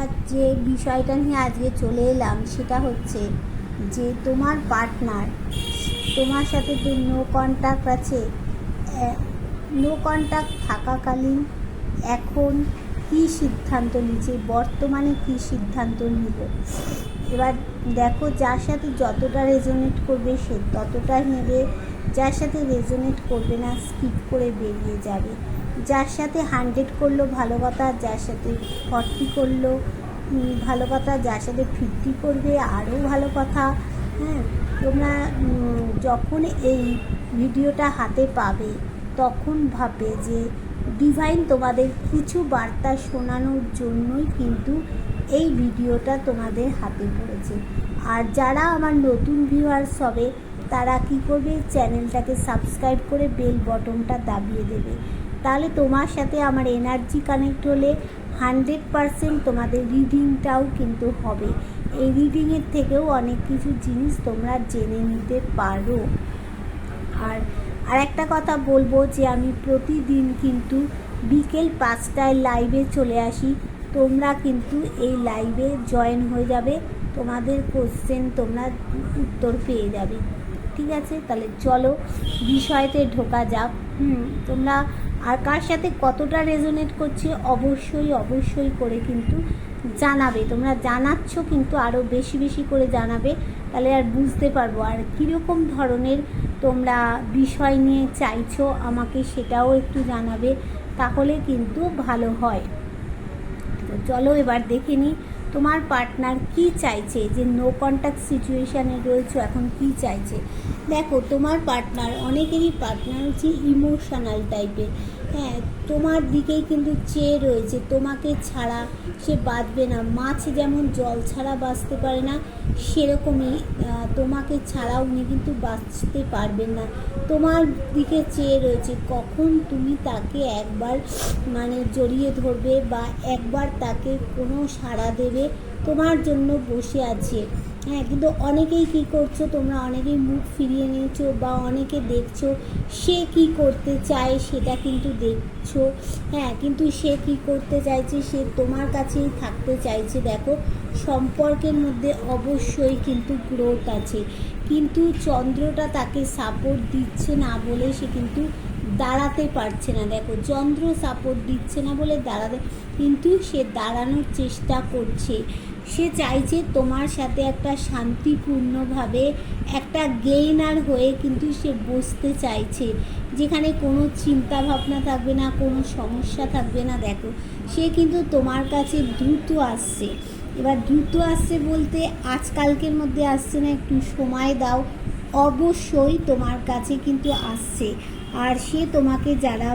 আর যে বিষয়টা নিয়ে আজকে চলে এলাম সেটা হচ্ছে যে তোমার পার্টনার তোমার সাথে তো নো কন্ট্যাক্ট আছে। নো কন্ট্যাক্ট থাকাকালীন এখন কী সিদ্ধান্ত নিচ্ছে, বর্তমানে কী সিদ্ধান্ত নিল। এবার দেখো, যার সাথে যতটা রেজোনেট করবে সে ততটাই নেবে, যার সাথে রেজোনেট করবে না স্কিপ করে বেরিয়ে যাবে। যার সাথে 100 করলো ভালো কথা, যার সাথে 40 করলো ভালো কথা, যার সাথে 50 করবে আরও ভালো কথা। হ্যাঁ, তোমরা যখন এই ভিডিওটা হাতে পাবে তখন ভাববে যে ডিভাইন তোমাদের কিছু বার্তা শোনানোর জন্যই কিন্তু এই ভিডিওটা তোমাদের হাতে পড়েছে। আর যারা আমার নতুন ভিউয়ার্স হবে তারা কি করবে, চ্যানেলটাকে সাবস্ক্রাইব করে বেল বটনটা দাবিয়ে দেবে। তাহলে তোমার সাথে আমার এনার্জি কানেক্ট হলে 100% তোমাদের রিডিংটাও কিন্তু হবে। এই রিডিংয়ের থেকেও অনেক কিছু জিনিস তোমরা জেনে নিতে পারো। আর একটা কথা বলবো যে আমি প্রতিদিন কিন্তু বিকেল 5টায় লাইভে চলে আসি। তোমরা কিন্তু এই লাইভে জয়েন হয়ে যাবে, তোমাদের কোশ্চেন তোমরা উত্তর পেয়ে যাবে। ঠিক আছে, তাহলে চলো বিষয়তে ঢোকা যাক। তোমরা আর কার সাথে কতটা রেজোনেট করছে অবশ্যই করে কিন্তু জানাবে। তোমরা জানাচ্ছ কিন্তু আরও বেশি বেশি করে জানাবে, তাহলে আর বুঝতে পারবো আর কীরকম ধরনের তোমরা বিষয় নিয়ে চাইছো আমাকে সেটাও একটু জানাবে, তাহলে কিন্তু ভালো হয়। তো চলো এবার দেখে নিই তোমার পার্টনার কি চাইছে, যে নো কন্ট্যাক্ট সিচুয়েশানে রয়েছে এখন কি চাইছে। দেখো, তোমার পার্টনার, অনেকেরই পার্টনার হচ্ছে ইমোশনাল টাইপের। হ্যাঁ, তোমার দিকেই কিন্তু চেয়ে রয়েছে, তোমাকে ছাড়া সে বাঁচবে না। মাছ যেমন জল ছাড়া বাঁচতে পারে না, সেরকমই তোমাকে ছাড়া উনি কিন্তু বাঁচতে পারবেন না। তোমার দিকে চেয়ে রয়েছে কখন তুমি তাকে একবার জড়িয়ে ধরবে বা একবার তাকে কোনো সাড়া দেবে, তোমার জন্য বসে আছে। হ্যাঁ, কিন্তু অনেকেই কি করছো, তোমরা অনেকেই মুখ ফিরিয়ে নিয়েছো বা অনেকে দেখছো সে কি করতে চায় সেটা কিন্তু দেখছো। হ্যাঁ, কিন্তু সে কি করতে চাইছে, সে তোমার কাছেই থাকতে চাইছে। দেখো, সম্পর্কের মধ্যে অবশ্যই কিন্তু গ্রোথ আছে, কিন্তু চন্দ্রটা তাকে সাপোর্ট দিচ্ছে না বলে সে কিন্তু দাঁড়াতে পারছে না। দেখো, চন্দ্র সাপোর্ট দিচ্ছে না বলে কিন্তু সে দাঁড়ানোর চেষ্টা করছে। সে চাইছে তোমার সাথে একটা শান্তিপূর্ণভাবে একটা গেইনার হয়ে কিন্তু সে বসতে চাইছে, যেখানে কোনো চিন্তা ভাবনা থাকবে না, কোনো সমস্যা থাকবে না। দেখো, সে কিন্তু তোমার কাছে দ্রুত আসছে। এবার দ্রুত আসছে বলতে আজকালকের মধ্যে আসছে না, একটু সময় দাও, অবশ্যই তোমার কাছে কিন্তু আসছে। আর সে তোমাকে যারা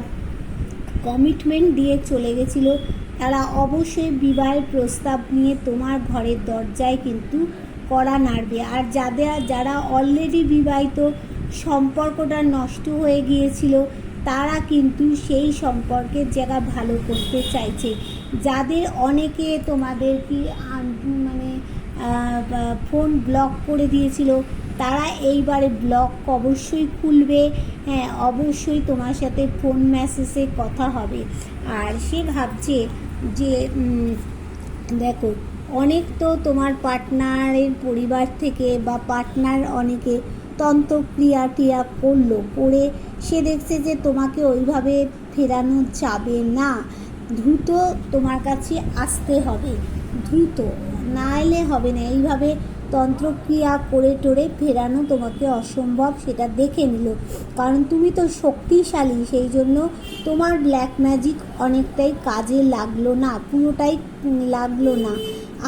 কমিটমেন্ট দিয়ে চলে গেছিলো তারা অবশ্যই বিবাহের প্রস্তাব নিয়ে তোমার ঘরের দরজায় কিন্তু কড়া নাড়বে। আর যারা অলরেডি বিবাহিত, সম্পর্কটা নষ্ট হয়ে গিয়েছিল, তারা কিন্তু সেই সম্পর্কের জায়গা ভালো করতে চাইছে। যাদের অনেকে তোমাদের কি ফোন ব্লক করে দিয়েছিল, তারা এইবারে ব্লক অবশ্যই খুলবে। হ্যাঁ, অবশ্যই তোমার সাথে ফোন মেসেজে কথা হবে। আর সে ভাবছে যে দেখো, অনেক তো তোমার পার্টনারের পরিবার থেকে বা পার্টনার অনেকে তন্ত্রক্রিয়া করে সে দেখছে যে তোমাকে ওইভাবে ফেরানো যাবে না, দ্রুত তোমার কাছে আসতে হবে, দ্রুত, না এলে হবে না। এইভাবে তন্ত্রক্রিয়া করে টোরে ফেরানো তোমাকে অসম্ভব, সেটা দেখে নিল। কারণ তুমি তো শক্তিশালী, সেই জন্য তোমার ব্ল্যাক ম্যাজিক অনেকটাই কাজে লাগলো না, পুরোটাই লাগলো না,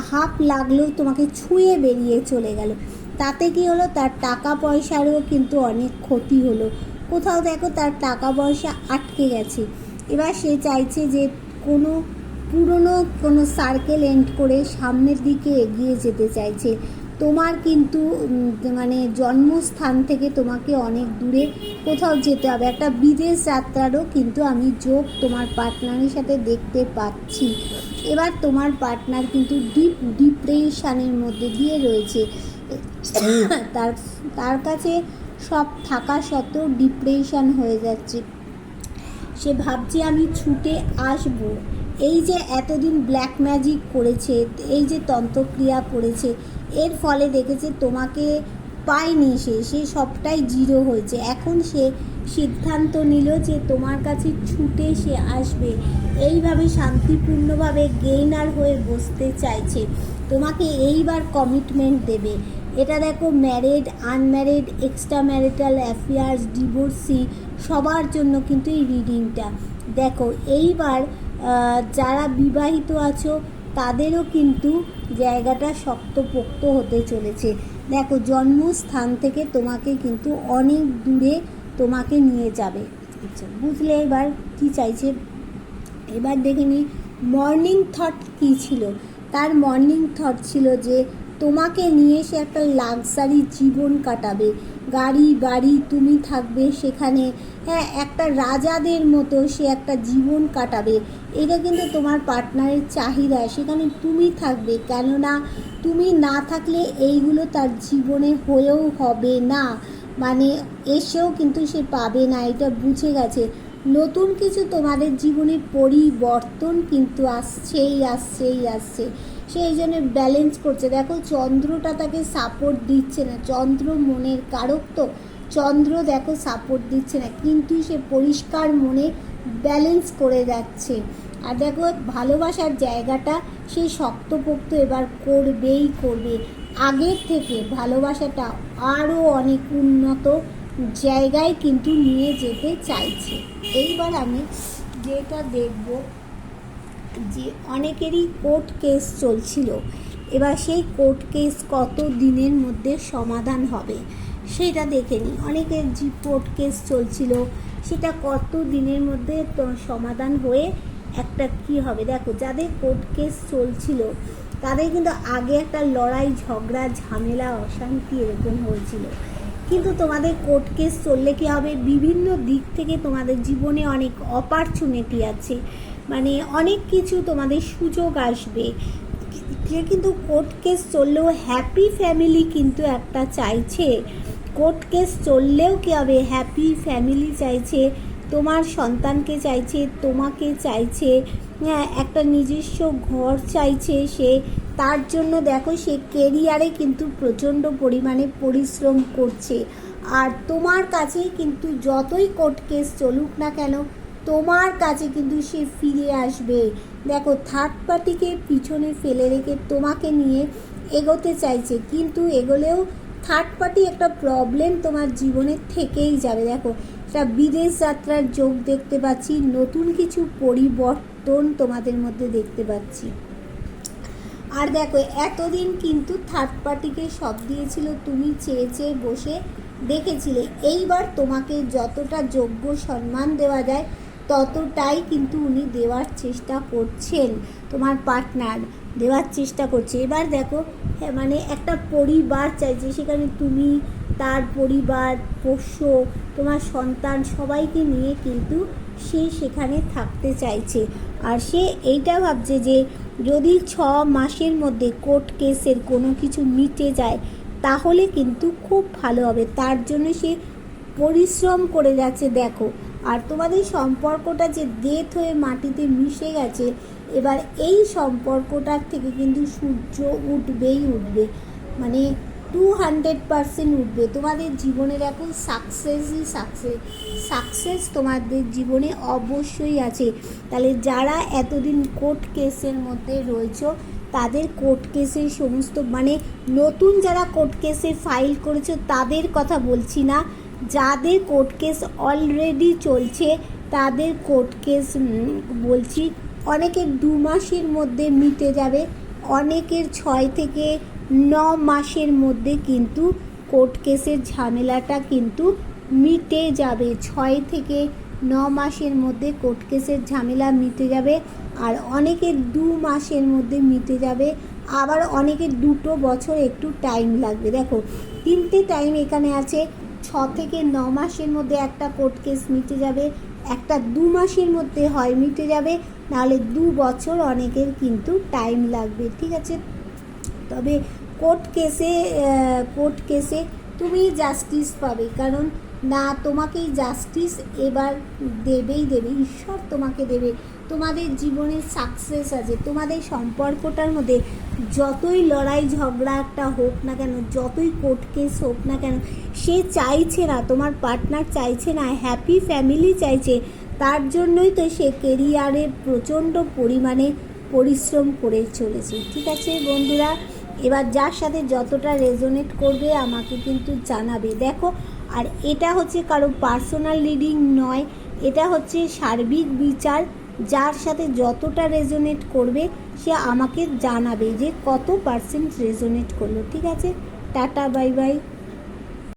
হাফ লাগলেও তোমাকে ছুঁয়ে বেরিয়ে চলে গেল। তাতে কি হলো, তার টাকা পয়সারও কিন্তু অনেক ক্ষতি হলো। কোথাও দেখো তার টাকা পয়সা আটকে গেছে। এবার সে চাইছে যে পুরনো সার্কেল এন্ড করে সামনের দিকে এগিয়ে যেতে চাইছে। তোমার কিন্তু জন্মস্থান থেকে তোমাকে অনেক দূরে কোথাও যেতে হবে, একটা বিদেশ যাত্রারও কিন্তু আমি যোগ তোমার পার্টনারের সাথে দেখতে পাচ্ছি। এবার তোমার পার্টনার কিন্তু ডিপ্রেশনের মধ্যে দিয়ে রয়েছে। তার কাছে সব থাকা সত্ত্বেও ডিপ্রেশন হয়ে যাচ্ছে। সে ভাবছে আমি ছুটে আসবো, এই যে এতদিন ব্ল্যাক ম্যাজিক করেছে, এই যে তন্ত্রক্রিয়া করেছে, এর ফলে দেখেছে তোমাকে পায়নি, সে সবটাই জিরো হয়েছে। এখন সে সিদ্ধান্ত নিল যে তোমার কাছে ছুটে সে আসবে, এইভাবে শান্তিপূর্ণভাবে গেইনার হয়ে বসতে চাইছে, তোমাকে এইবার কমিটমেন্ট দেবে। এটা দেখো, married, unmarried, extra marital affairs, divorcee, সবার জন্য কিন্তু এই রিডিংটা। দেখো এইবার যারা বিবাহিত আছো তাদেরও কিন্তু জায়গাটা শক্তপোক্ত হতে চলেছে। দেখো, জন্মস্থান থেকে তোমাকে কিন্তু অনেক দূরে তোমাকে নিয়ে যাবে। আচ্ছা, বুঝলে এবার কি চাইছে? এবার দেখে নিই মর্নিং থট কী ছিল। তার মর্নিং থট ছিল যে তোমাকে নিয়ে সে একটা লাক্সারি জীবন কাটাবে, গাড়ি বাড়ি তুমি থাকবে সেখানে, হ্যাঁ, একটা রাজাদের মতো সে একটা জীবন কাটাবে। এটা কিন্তু তোমার পার্টনারের চাহিদা, সেখানে তুমি থাকবে, কেননা তুমি না থাকলে এইগুলো তার জীবনে হয়েও হবে না, মানে এসেও কিন্তু সে পাবে না, এটা বুঝে গেছে। নতুন কিছু তোমাদের জীবনে পরিবর্তন কিন্তু আসছে, সেই জন্য ব্যালেন্স করছে। দেখো, চন্দ্রটা তাকে সাপোর্ট দিচ্ছে না, চন্দ্র মনের কারক, তো চন্দ্র দেখো সাপোর্ট দিচ্ছে না, কিন্তু সে পরিষ্কার মনে ব্যালেন্স করে যাচ্ছে। আর দেখো, ভালোবাসার জায়গাটা সে শক্তপোক্ত এবার করবে, আগের থেকে ভালোবাসাটা আরও অনেক উন্নত জায়গায় কিন্তু নিয়ে যেতে চাইছে। এইবার আমি যেটা দেখব যে অনেকেরই কোর্ট কেস চলছিল, এবার সেই কোর্ট কেস কত দিনের মধ্যে সমাধান হবে সেটা দেখে নিই। অনেকের যে কোর্ট কেস চলছিল সেটা কত দিনের মধ্যে সমাধান হয়ে একটা কি হবে। দেখো, যাদের কোর্ট কেস চলছিল তাদের কিন্তু আগে একটা লড়াই ঝগড়া ঝামেলা অশান্তি এরকম হয়েছিল, কিন্তু তোমাদের কোর্ট কেস চললে কী হবে, বিভিন্ন দিক থেকে তোমাদের জীবনে অনেক অপরচুনিটি আছে, মানে অনেক কিছু তোমাদের সুযোগ আসবে। কিন্তু কোর্ট কেস চললেও হ্যাপি ফ্যামিলি কিন্তু একটা চাইছে, কোর্ট কেস চললেও কী হবে, হ্যাপি ফ্যামিলি চাইছে, তোমার সন্তানকে চাইছে, তোমাকে চাইছে, হ্যাঁ, একটা নিজস্ব ঘর চাইছে সে। তার জন্য দেখো, সে কেরিয়ারে কিন্তু প্রচণ্ড পরিমাণে পরিশ্রম করছে। আর তোমার কাছে কিন্তু যতই কোর্ট কেস চলুক না কেন, তোমার কাছে কিন্তু সে ফিরে আসবে। দেখো, থার্ড পার্টিকে পিছনে ফেলে রেখে তোমাকে নিয়ে এগোতে চাইছে, কিন্তু এগোলেও থার্ড পার্টি একটা প্রবলেম তোমার জীবনে থেকেই যাবে। দেখো, একটা বিদেশ যাত্রার যোগ দেখতে পাচ্ছি, নতুন কিছু পরিবর্তন তোমাদের মধ্যে দেখতে পাচ্ছি। আর দেখো, এতদিন কিন্তু থার্ড পার্টিকে সব দিয়েছিল, তুমি চেয়ে চেয়ে বসে দেখেছিলে। এইবার তোমাকে যতটা যোগ্য সম্মান দেওয়া যায় ততটাই কিন্তু উনি দেওয়ার চেষ্টা করছেন, তোমার পার্টনার দেওয়ার চেষ্টা করছে। এবার দেখো, মানে একটা পরিবার চাইছে, সেখানে তুমি, তার পরিবার, পোষ্য, তোমার সন্তান সবাইকে নিয়ে কিন্তু সে সেখানে থাকতে চাইছে। আর সে এইটা ভাবছে যে যদি 6 মাসের মধ্যে কোর্ট কেসের কোনো কিছু মিটে যায় তাহলে কিন্তু খুব ভালো হবে, তার জন্য সে পরিশ্রম করে যাচ্ছে। দেখো, আর তোমাদের সম্পর্কটা যে ডেথ হয়ে মাটিতে মিশে গেছে, এবার এই সম্পর্কটার থেকে কিন্তু সূর্য উঠবে, মানে 200% উঠবে। তোমাদের জীবনের এখন সাকসেস তোমাদের জীবনে অবশ্যই আছে। তাহলে যারা এতদিন কোর্ট কেসের মধ্যে রয়েছে তাদের কোর্ট কেসের সমস্ত, মানে নতুন যারা কোর্ট কেসে ফাইল করেছে তাদের কথা বলছি না, যাদের কোর্ট কেস অলরেডি চলছে তাদের কোর্ট কেস বলছি। অনেকের 2 মাসের মধ্যে মিটে যাবে, অনেকের 6 থেকে 9 মাসের মধ্যে কিন্তু কোর্ট কেসের ঝামেলাটা কিন্তু মিটে যাবে। 6 থেকে 9 মাসের মধ্যে কোর্ট কেসের ঝামেলা মিটে যাবে, আর অনেকের 2 মাসের মধ্যে মিটে যাবে, আবার অনেকের 2 বছর একটু টাইম লাগবে। দেখো, 3টে টাইম এখানে আছে। 6 থেকে 9 মাসের মধ্যে একটা কোর্ট কেস মিটে যাবে, একটা 2 মাসের মধ্যে হয় মিটে যাবে, নাহলে 2 বছর অনেকের কিন্তু টাইম লাগবে, ঠিক আছে। তবে কোর্ট কেসে তুমি জাস্টিস পাবে, কারণ না তোমাকেই জাস্টিস এবার দেবে, ঈশ্বর তোমাকে দেবে। তোমাদের জীবনে সাকসেস আছে, তোমাদের সম্পর্কটার মধ্যে যতই লড়াই ঝগড়া একটা হোক না কেন, যতই কোর্ট কেস হোক না কেন, সে চাইছে না, তোমার পার্টনার চাইছে না, হ্যাপি ফ্যামিলি চাইছে। তার জন্যই তো সে কেরিয়ারে প্রচণ্ড পরিমাণে পরিশ্রম করে চলেছে। ঠিক আছে বন্ধুরা, এবার যার সাথে যতটা রেজোনেট করবে আমাকে কিন্তু জানাবে। দেখো, আর এটা হচ্ছে কারো পার্সোনাল রিডিং নয়, এটা হচ্ছে সার্বিক বিচার। যার সাথে যতটা রেজোনেট করবে সে আমাকে জানাবে যে কত % রেজোনেট করলো। ঠিক আছে, টাটা, বাই বাই।